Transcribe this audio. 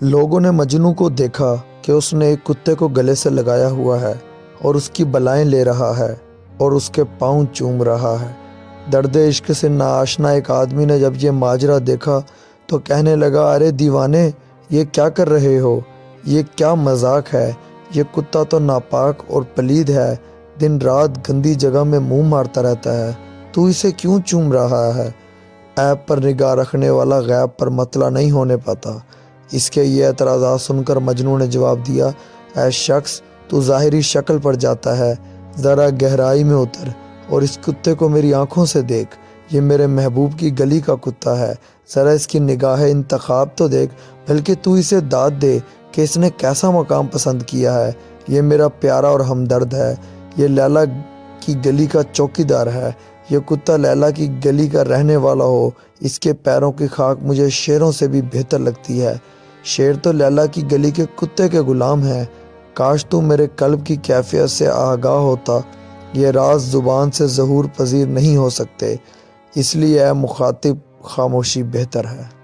لوگوں نے مجنوں کو دیکھا کہ اس نے ایک کتے کو گلے سے لگایا ہوا ہے اور اس کی بلائیں لے رہا ہے اور اس کے پاؤں چوم رہا ہے۔ درد عشق سے ناآشنا ایک آدمی نے جب یہ ماجرا دیکھا تو کہنے لگا، ارے دیوانے، یہ کیا کر رہے ہو؟ یہ کیا مذاق ہے؟ یہ کتا تو ناپاک اور پلید ہے، دن رات گندی جگہ میں منہ مارتا رہتا ہے، تو اسے کیوں چوم رہا ہے؟ عیب پر نگاہ رکھنے والا غیب پر مطلع نہیں ہونے پاتا۔ اس کے یہ اعتراضات سن کر مجنوں نے جواب دیا، اے شخص، تو ظاہری شکل پر جاتا ہے، ذرا گہرائی میں اتر اور اس کتے کو میری آنکھوں سے دیکھ۔ یہ میرے محبوب کی گلی کا کتا ہے، ذرا اس کی نگاہ انتخاب تو دیکھ، بلکہ تو اسے داد دے کہ اس نے کیسا مقام پسند کیا ہے۔ یہ میرا پیارا اور ہمدرد ہے، یہ لیلا کی گلی کا چوکیدار ہے۔ یہ کتا لیلا کی گلی کا رہنے والا ہو، اس کے پیروں کی خاک مجھے شیروں سے بھی بہتر لگتی ہے۔ شیر تو لیلا کی گلی کے کتے کے غلام ہیں۔ کاش تو میرے قلب کی کیفیت سے آگاہ ہوتا۔ یہ راز زبان سے ظہور پذیر نہیں ہو سکتے، اس لیے اے مخاطب، خاموشی بہتر ہے۔